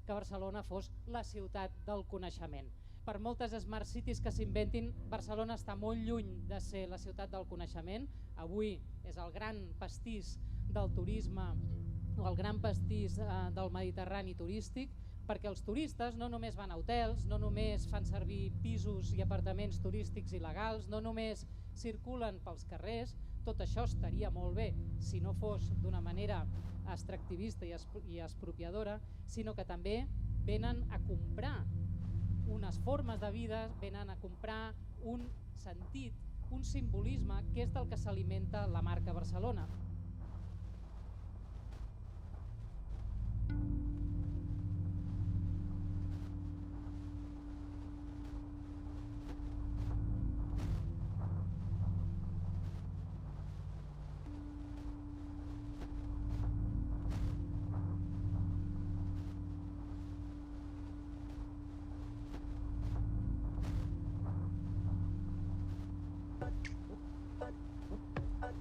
que Barcelona fos la ciutat del coneixement. Per moltes smart cities que s'inventin, Barcelona està molt lluny de ser la ciutat del coneixement. Avui és el gran pastís del turisme o el gran pastís del Mediterrani turístic, perquè els turistes no només van a hotels, no només fan servir pisos i apartaments turístics il·legals, no només circulen pels carrers. Tot això estaria molt bé si no fos d'una manera extractivista i expropiadora, sinó que també venen a comprar unes formes de vida, venen a comprar un sentit, un simbolisme, que és del que s'alimenta la marca Barcelona.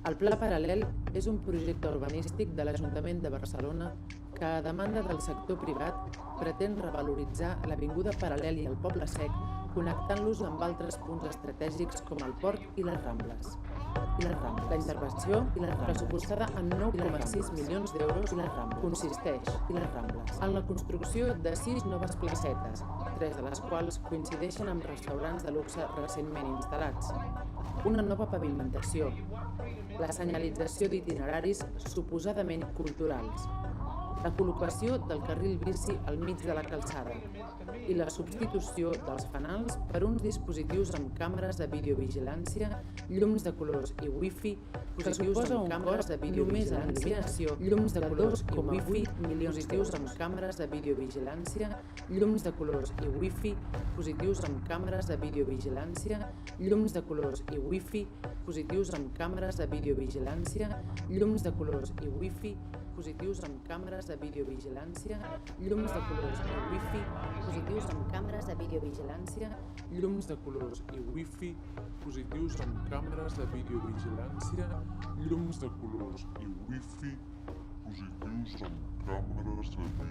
El Pla Paral·lel és un projecte urbanístic de l'Ajuntament de Barcelona que, a demanda del sector privat, pretén revaloritzar l'Avinguda Paral·lel i el Poble Sec, connectant-los amb altres punts estratègics com el Port i les Rambles. La intervenció, pressupostada en 9,6 milions d'euros, consisteix en la construcció de 6 noves placetes, 3 de les quals coincideixen amb restaurants de luxe recentment instal·lats, una nova pavimentació, la senyalització d'itineraris suposadament culturals, la col·locació del carril bici al mig de la calçada i la substitució dels fanals per uns dispositius amb càmeres de videovigilància, llums de colors i wifi, positius amb càmeres de videovigilància, llums de colors i wifi, dispositius amb càmeres de videovigilància, llums de colors i wifi, positius amb càmeres de videovigilància, llums de colors i wifi, positius amb càmeres de videovigilància, llums de colors i wifi, positius amb càmeres de videovigilància, llums de colors i wifi, positius amb càmeres de videovigilància, llums de colors i wifi, positius amb càmeres de videovigilància, llums de colors i wifi, positius amb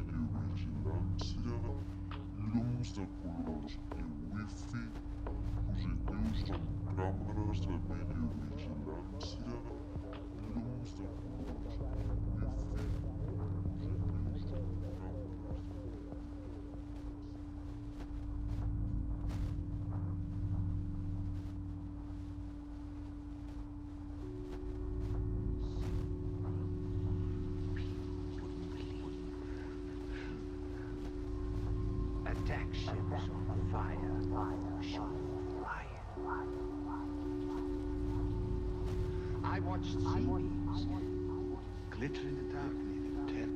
càmeres de videovigilància, llums de colors i wifi, positius amb càmeres de videovigilància, llums de colors i wifi. Attack ships on fire, I watched seaweeds glitter in the darkness of terror.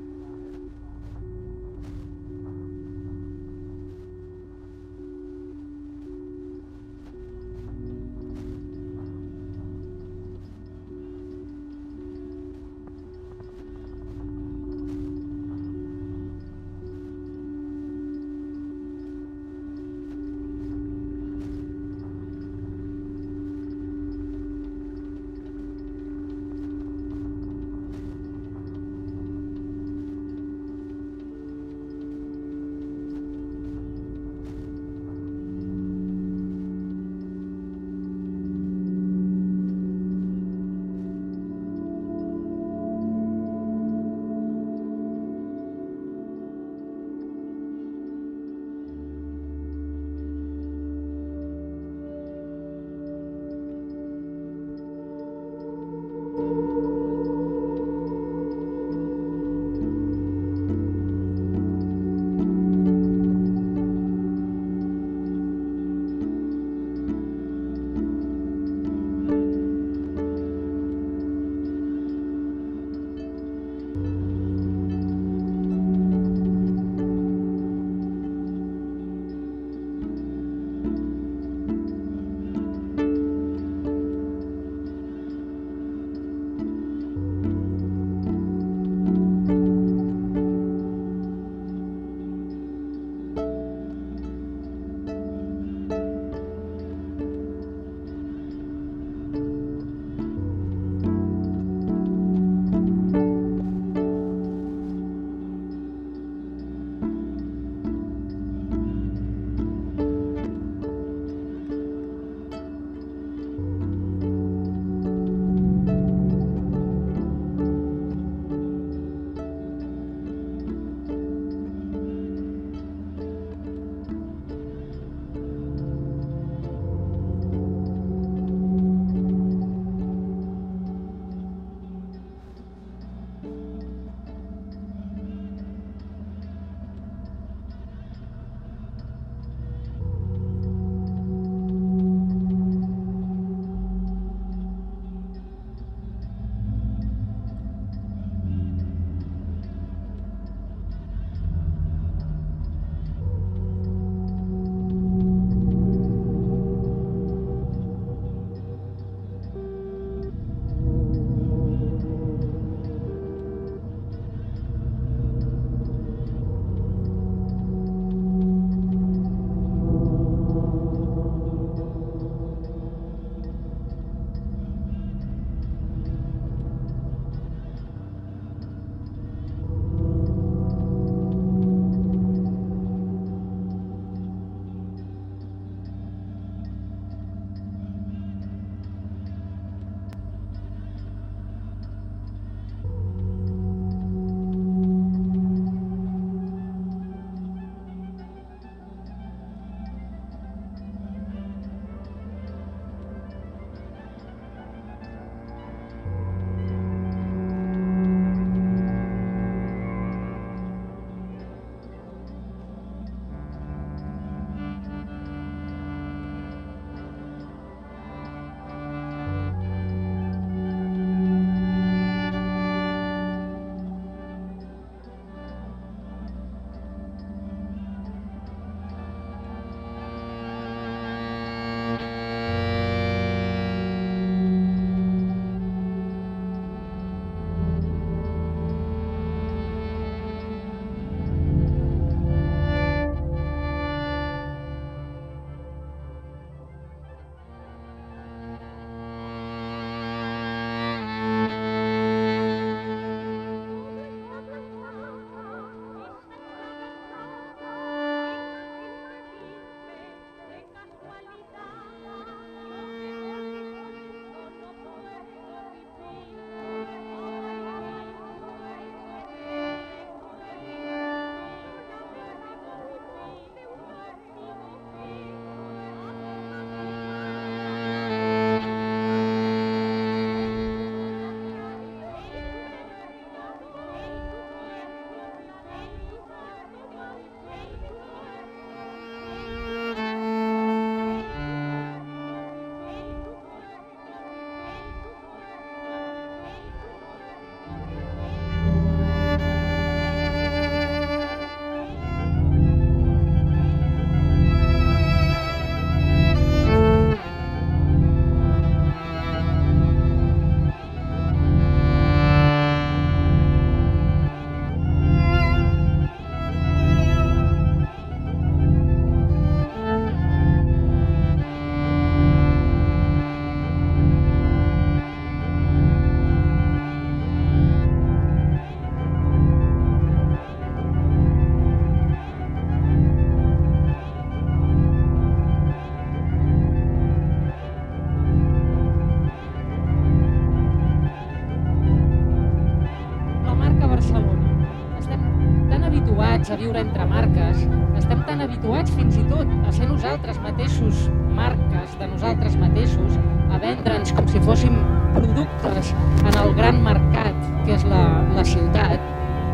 habituats a viure entre marques, estem tan habituats fins i tot a ser nosaltres mateixos marques de nosaltres mateixos, a vendre'ns com si fóssim productes en el gran mercat que és la ciutat,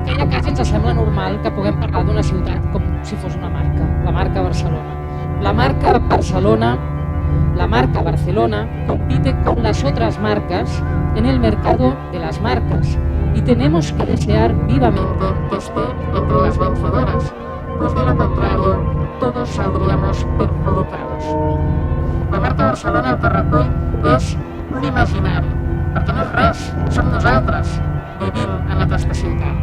que ja quasi ens sembla normal que puguem parlar d'una ciutat com si fos una marca, la marca Barcelona. La marca Barcelona, la marca Barcelona compite con las otras marcas en el mercado de las marcas y tenemos que desear vivamente que esté entre las vencedoras, pues de lo contrario todos saldríamos perjudicados. La marca Barcelona el que recull és un imaginari, perquè no és res, som nosaltres vivint en aquesta ciutat.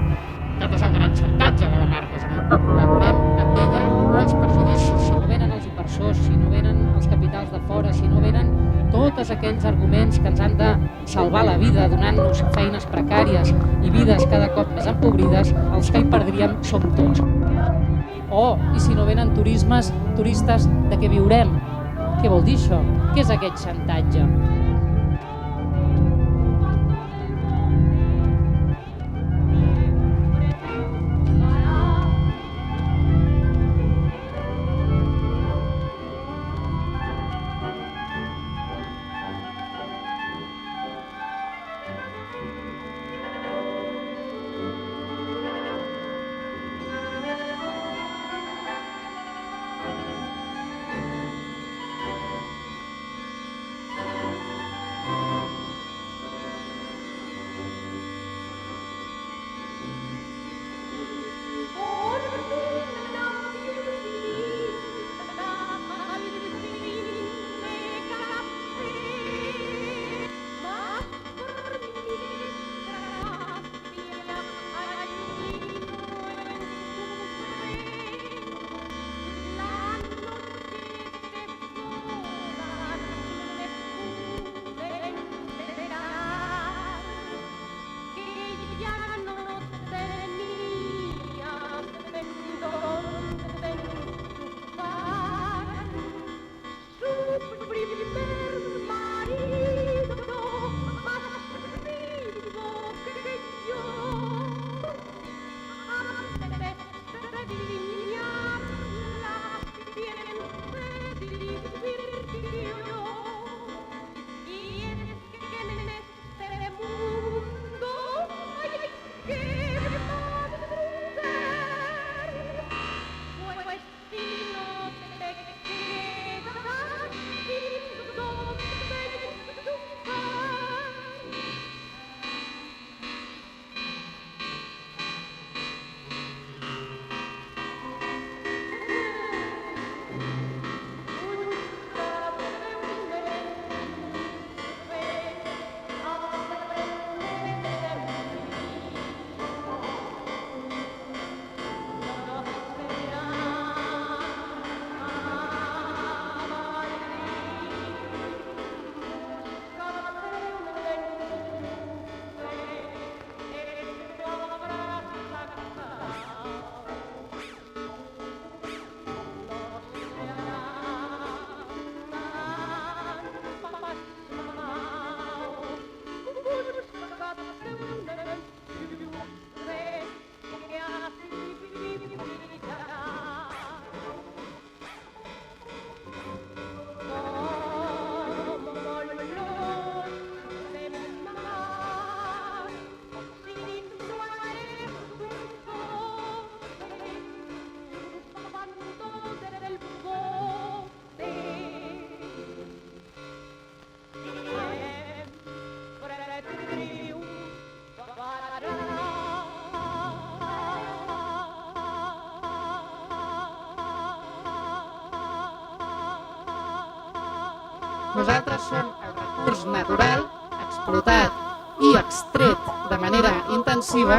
Aquest és el gran xantatge de la marca, és a dir, o col·laborem amb ella o els perjudicis, si no venen els inversors, si no venen els capitals de fora, si no venen tots aquells arguments que ens han de salvar la vida donant-nos feines precàries i vides cada cop més empobrides, els que hi perdríem som tots. I si no venen turistes, de què viurem? Què vol dir això? Què és aquest xantatge? Nosaltres som el recurs natural, explotat i extret de manera intensiva,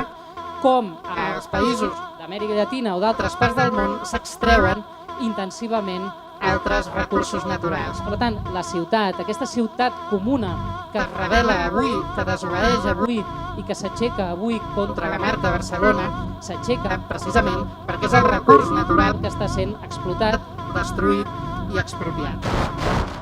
com als països d'Amèrica Llatina o d'altres parts del món s'extreuen intensivament altres recursos naturals. Per tant, la ciutat, aquesta ciutat comuna que es revela avui, que desobeeix avui i que s'aixeca avui contra la marca Barcelona, s'aixeca precisament perquè és el recurs natural que està sent explotat, destruït i expropiat.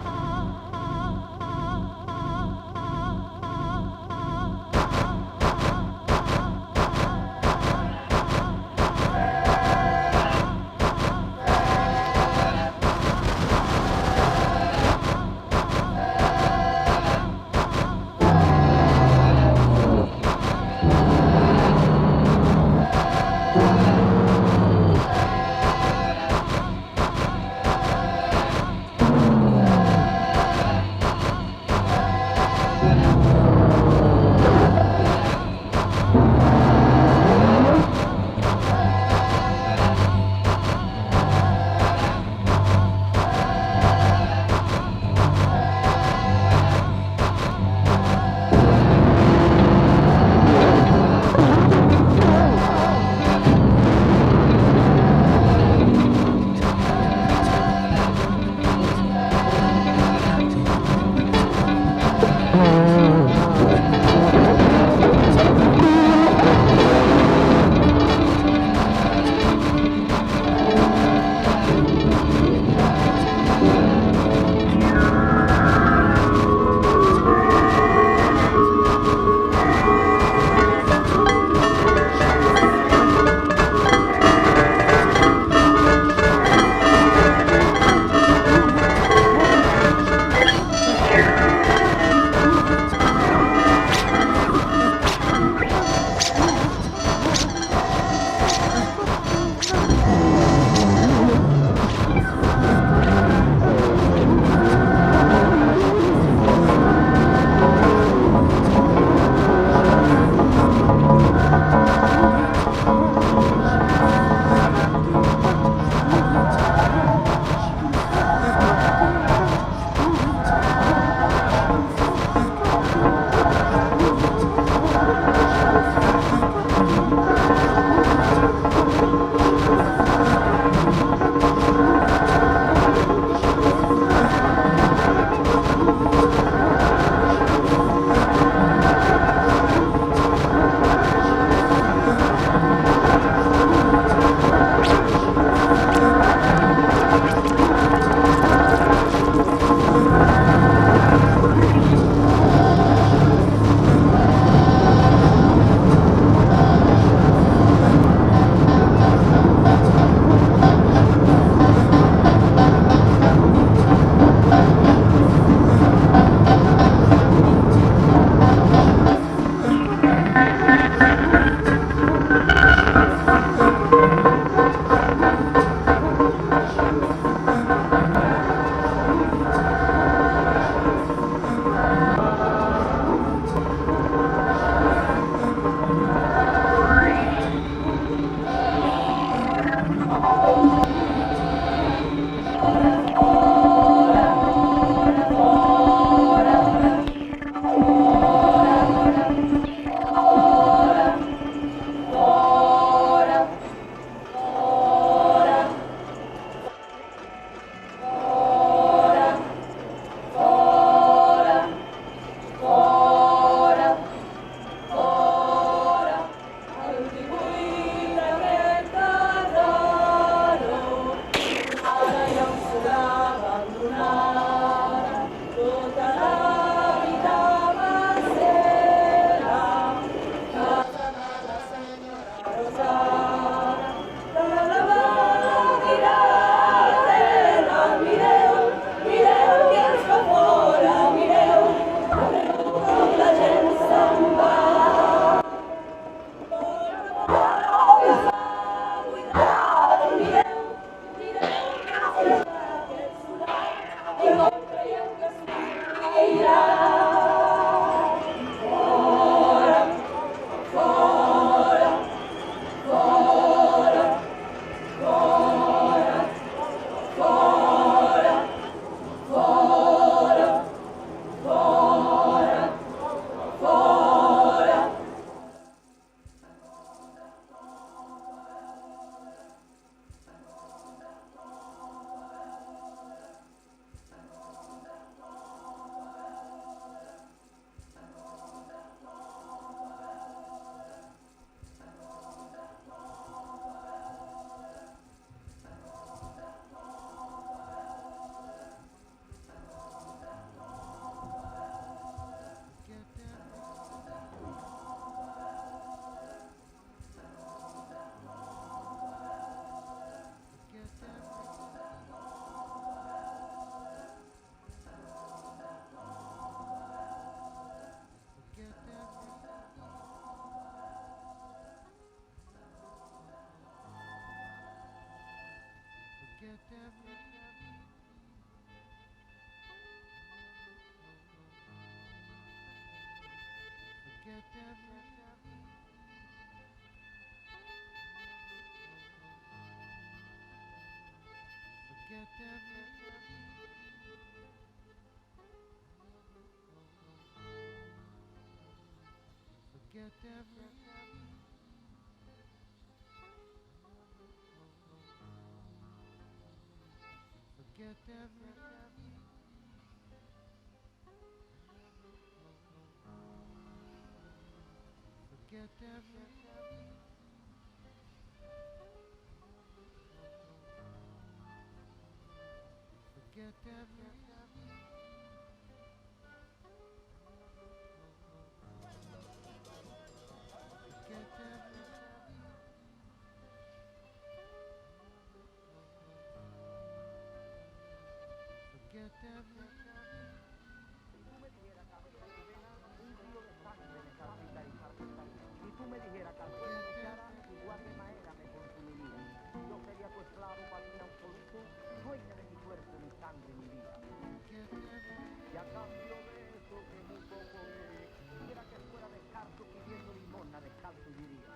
Si tú me dijeras que al fuego me echara, igual de manera me consumiría. Yo sería tu esclavo para ti en absoluto, dueña de mi cuerpo, mi sangre, mi vida. Y a cambio de eso, que muy poco es, quisiera que fuera descalzo pidiendo limosna, descalzo y diría.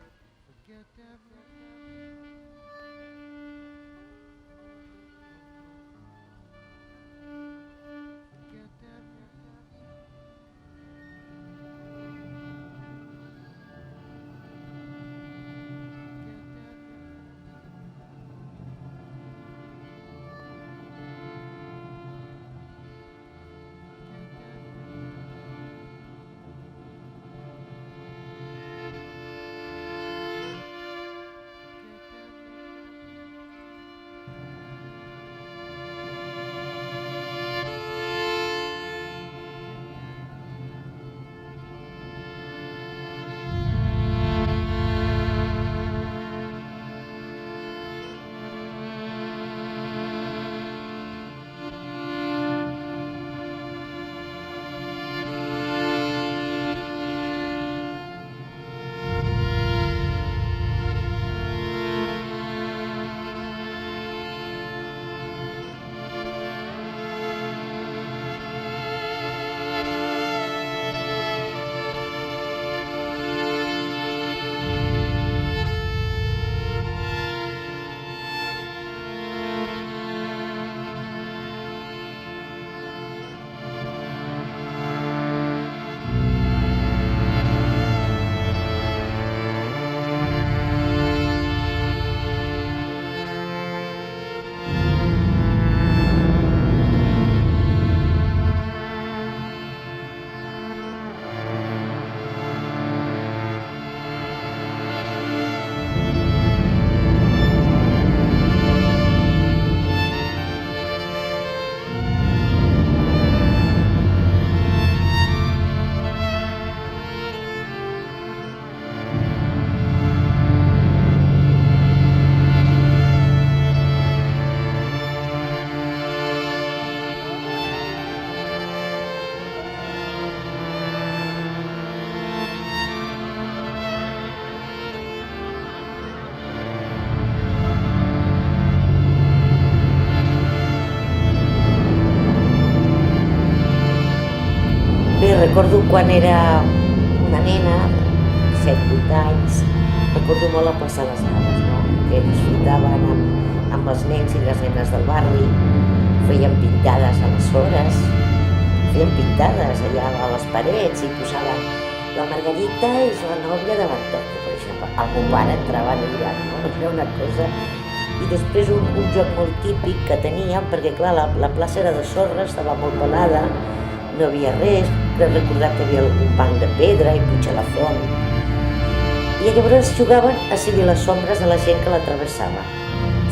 Recordo quan era una nena, 7-8 anys, recordo molt la plaça de les Naves, no? Que disfrutaven amb els nens i les nenes del barri, feien pintades a les sorres, feien pintades allà a les parets i posaven la Margarita és la nòvia de l'Antoni, per exemple. El meu pare entrava a mirar, no? Era una cosa... I després un joc molt típic que teníem, perquè clar, la plaça era de sorra, estava molt pelada, no havia res, però recordar que hi havia un banc de pedra i puig a la font. I llavors jugaven a seguir les sombres de la gent que la travessava.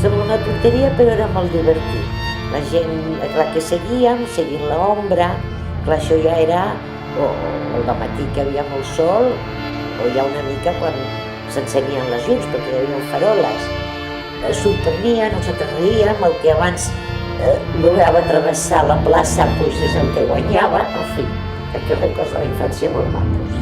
Sembla una tonteria, però era molt divertit. La gent, clar, que seguíem, seguint l'ombra, clar, això ja era o el matí que hi havia molt sol, o ja una mica quan s'encenien les llums, perquè hi havia faroles. S'ho prenien, nosaltres reíem, el que abans lograva travessar la plaça, doncs és el que guanyava, en fi, aquells records de la infància molt macos.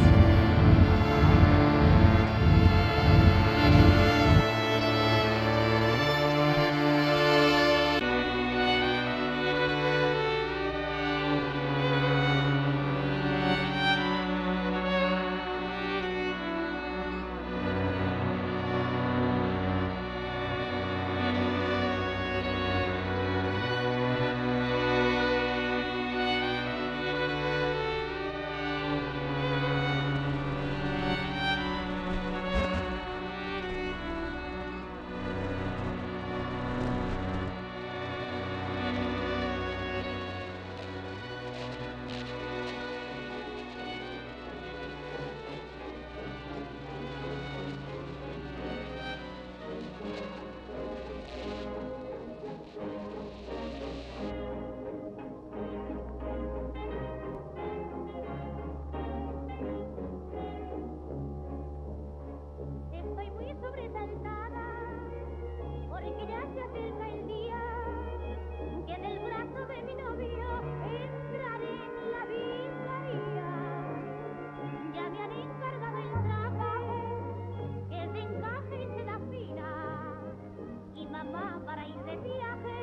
mamá para ir de viaje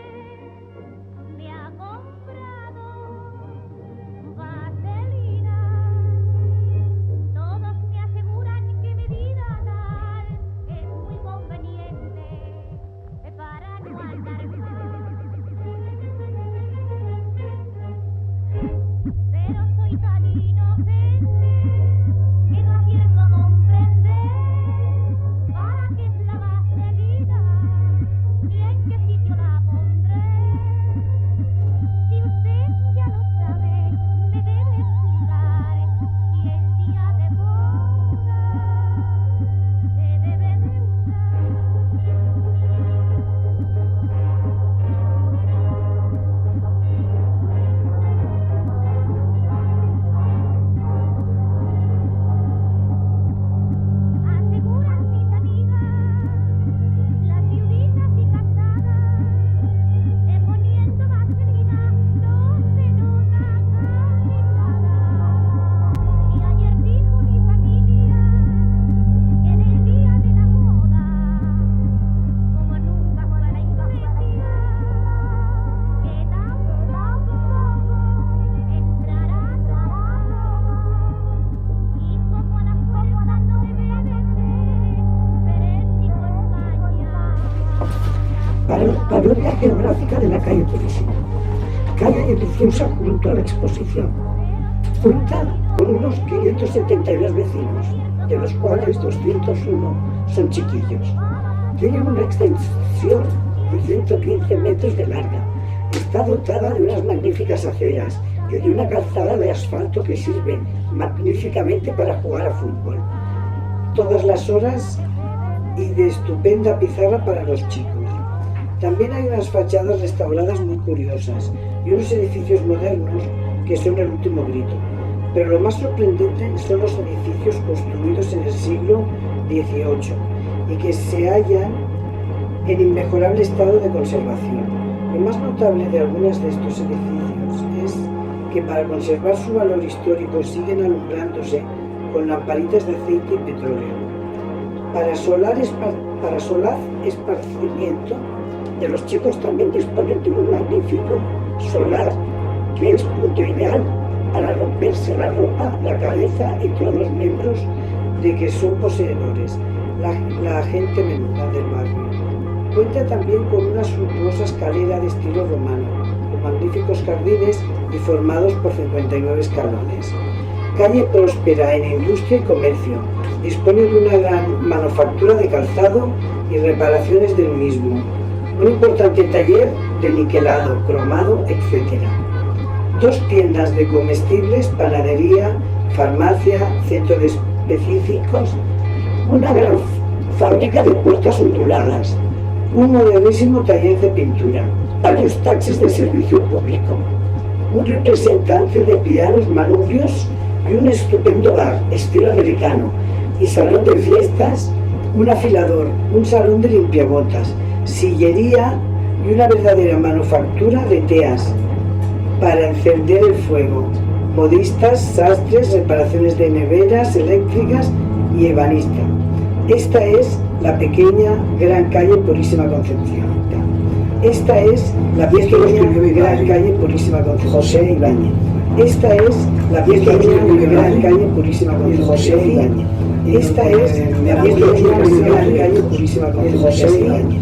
me ha comprado vaselina. Todos me aseguran que mi vida tal es muy conveniente para no andar mal. Pero soy tan inocente que no acierto a comprender para qué es la vaselina y en qué sitio la pondré. Si usted ya lo sabe, me debe explicar si el día de boda se debe de aseguran mis amigas, las viuditas y casadas, poniendo vaselina no se nota casi nada. Y ayer dijo mi familia que en el día de la boda, como nunca fue la iglesia, que tampoco entrará trabajo. Y como a las personas no debe de ser Feréntico España. Parodia geográfica de la calle Purísima. Calle preciosa junto a la exposición. Cuenta con unos 572 vecinos, de los cuales 201 son chiquillos. Tiene una extensión de 115 metros de larga. Está dotada de unas magníficas aceras y de una calzada de asfalto que sirve magníficamente para jugar a fútbol. Todas las horas y de estupenda pizarra para los chicos. También hay unas fachadas restauradas muy curiosas y unos edificios modernos que son el último grito. Pero lo más sorprendente son los edificios construidos en el siglo XVIII y que se hallan en inmejorable estado de conservación. Lo más notable de algunos de estos edificios es que para conservar su valor histórico siguen alumbrándose con lamparitas de aceite y petróleo. Para solaz esparcimiento de los chicos también disponen de un magnífico solar que es punto ideal para romperse la ropa, la cabeza y todos los miembros de que son poseedores, la gente menuda del barrio. Cuenta también con una suntuosa escalera de estilo romano, con magníficos jardines y formados por 59 escalones. Calle próspera en industria y comercio, dispone de una gran manufactura de calzado y reparaciones del mismo, un importante taller de niquelado, cromado, etc. 2 tiendas de comestibles, panadería, farmacia, centro de específicos, una gran fábrica de puertas onduladas, un modernísimo taller de pintura, varios taxis de servicio público, un representante de pianos manubrios y un estupendo bar estilo americano y salón de fiestas, un afilador, un salón de limpiabotas, sillería y una verdadera manufactura de teas para encender el fuego, modistas, sastres, reparaciones de neveras eléctricas y ebanista. Esta es la pequeña gran calle Purísima Concepción. Esta es la pequeña gran calle Purísima Concepción. José Ibáñez. Esta es la pequeña gran calle Purísima Concepción. José Ibáñez. Esta es la pequeña gran calle Purísima Concepción. José Ibáñez.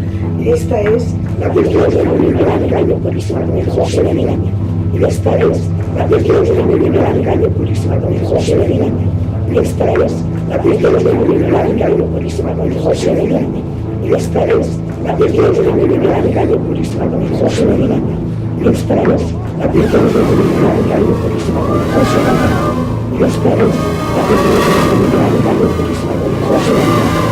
Esta es la pequeña gran calle Purísima Concepción. José Ibáñez. Y esta es la pequeña gran calle Purísima Concepción. José Ibáñez. Y esta es la pequeña gran calle Purísima Concepción. José Ibáñez. Y esta es la pequeña gran calle Purísima Concepción. José Ibáñez. Y esta es la pequeña gran calle Purísima Concepción. José Ibáñez. Y esta es la pequeña gran calle Purísima Concepción. José Ibáñez.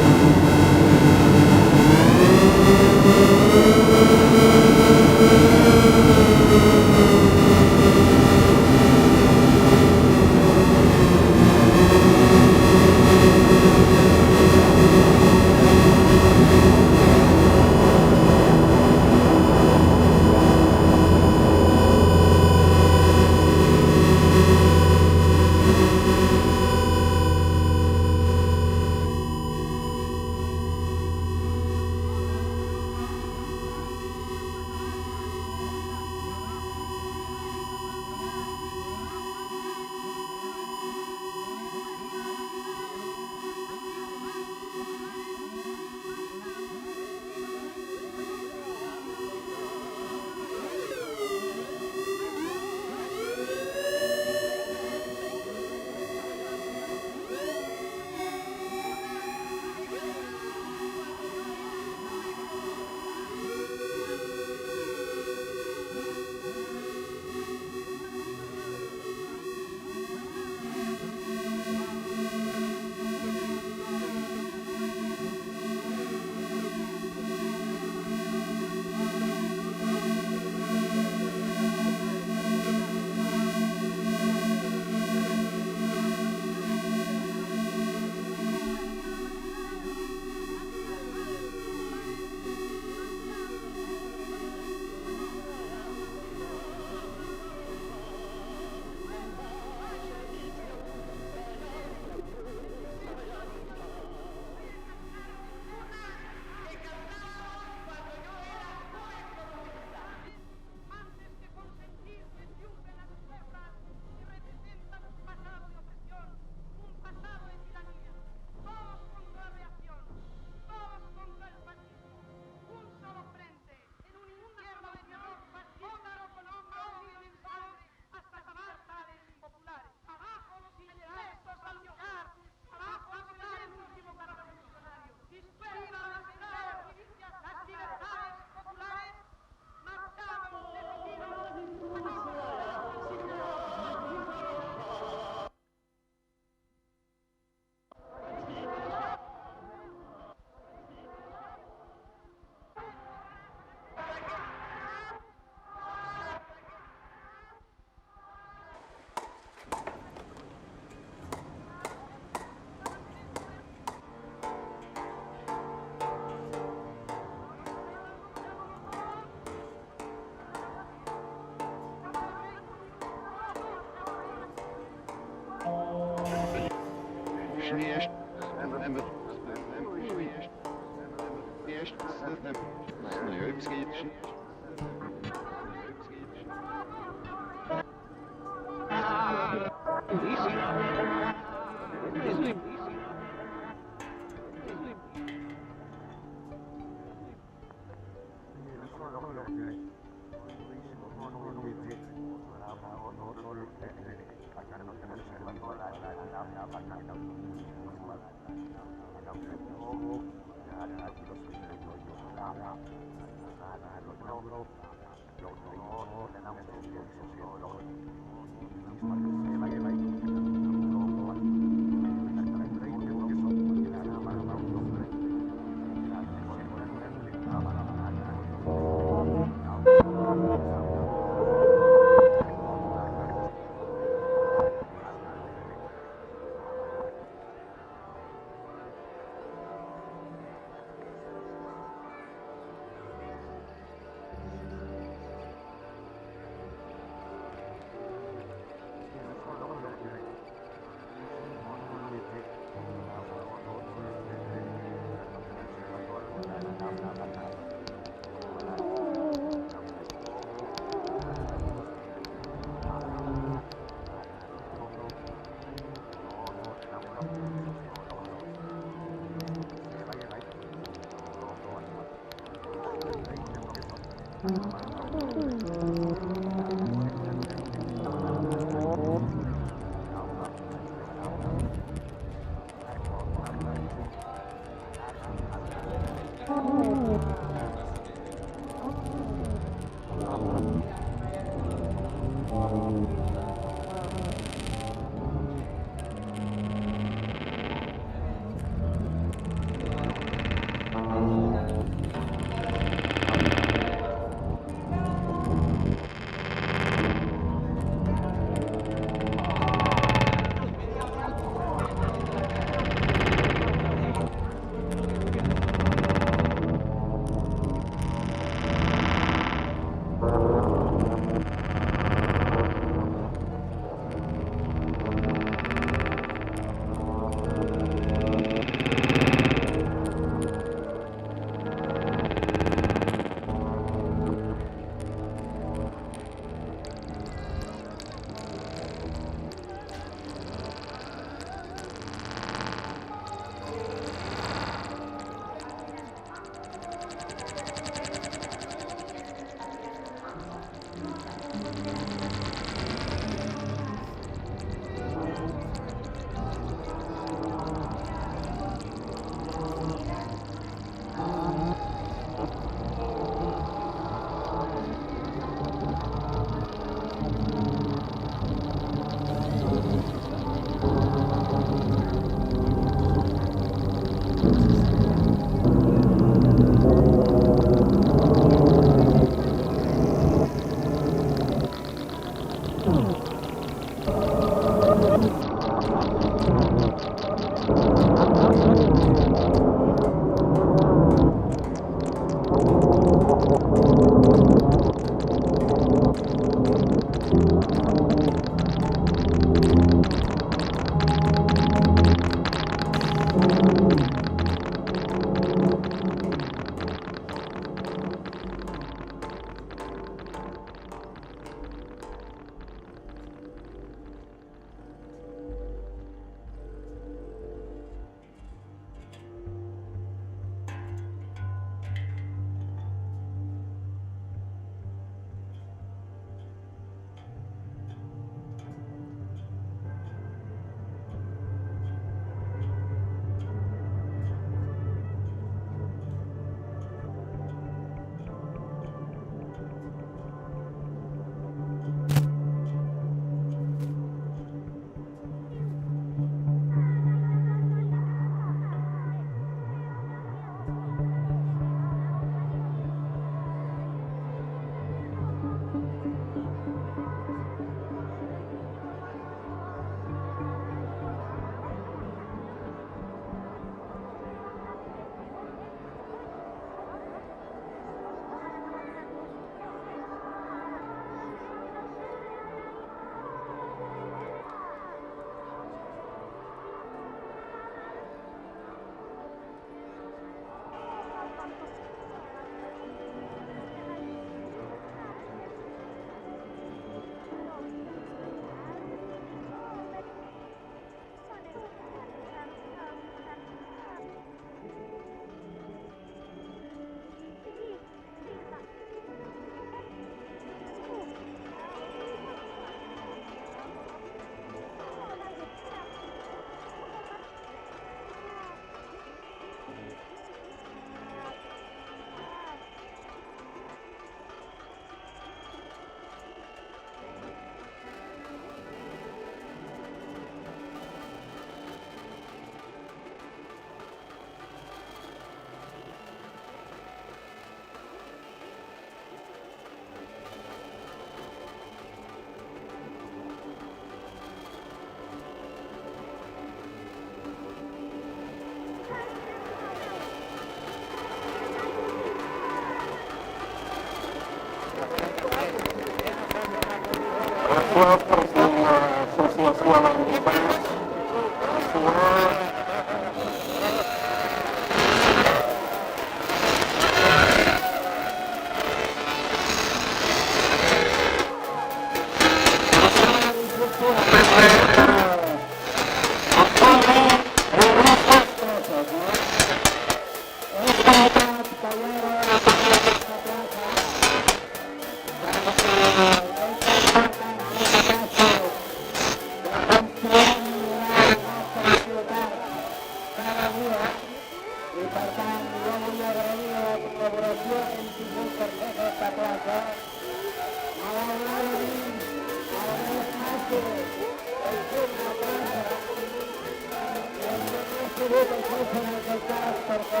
perquè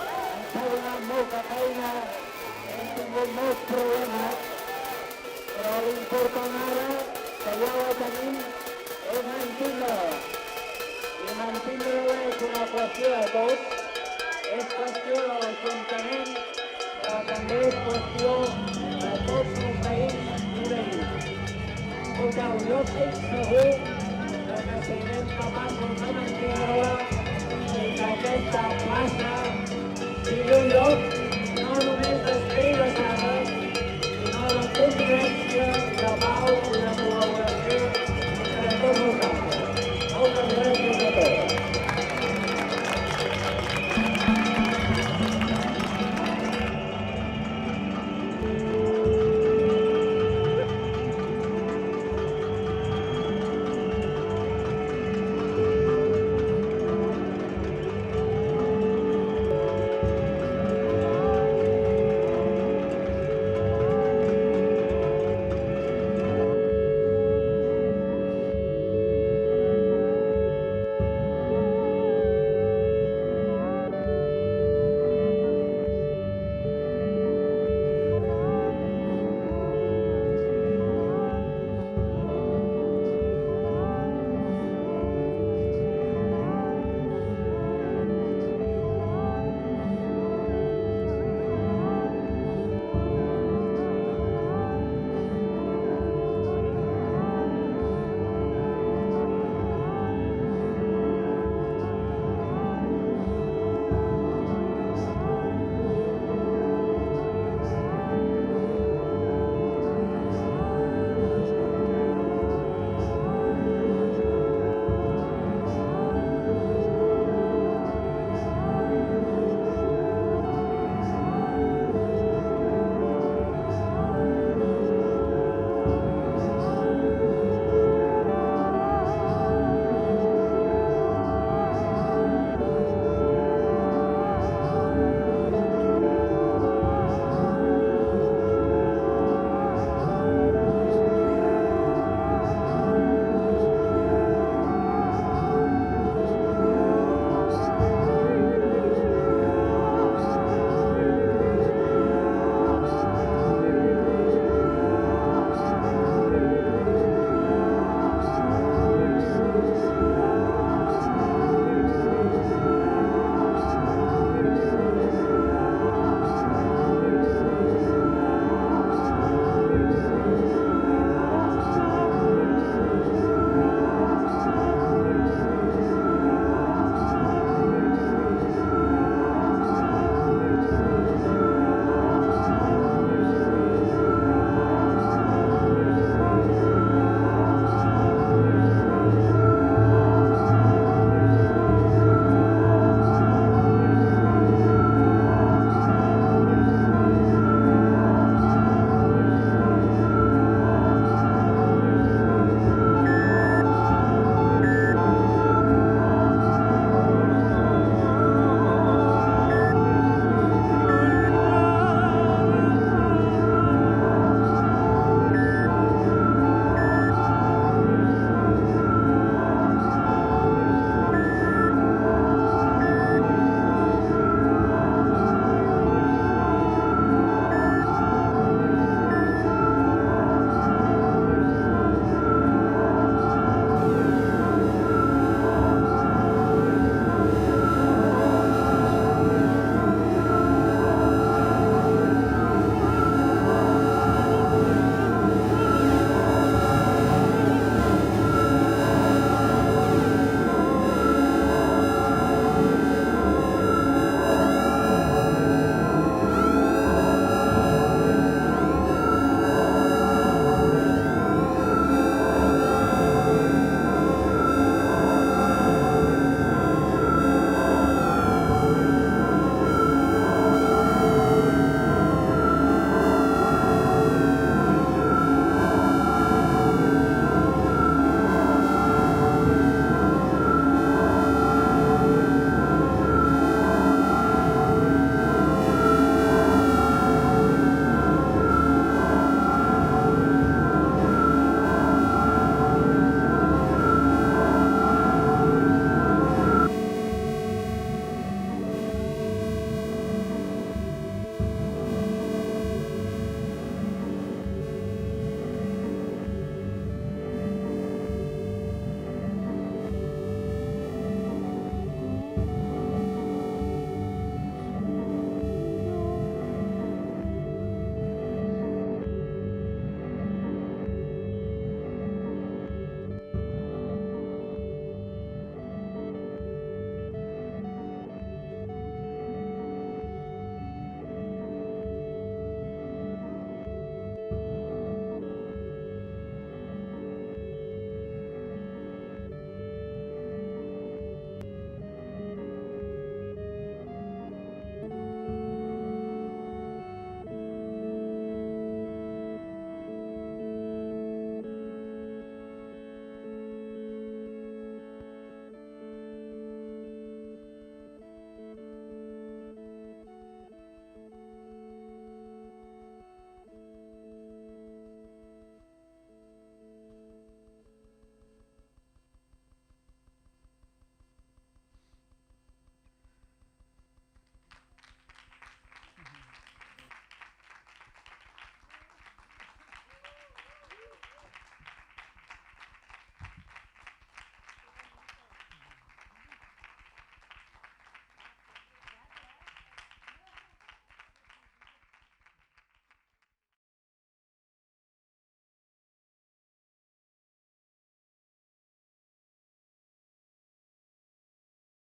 ens ha donat molta feina, hem tingut molts problemes, però l'important ara, que ja ho tenim, és mantindre-ho. I mantindre-ho és una qüestió de tots, és qüestió de l'Ajuntament, però també és qüestió de tots els veïns i veïns. Escolteu, jo estic segur que serem capaços de mantindre-la i que aquesta plaça sigui un lloc no només d'esperit de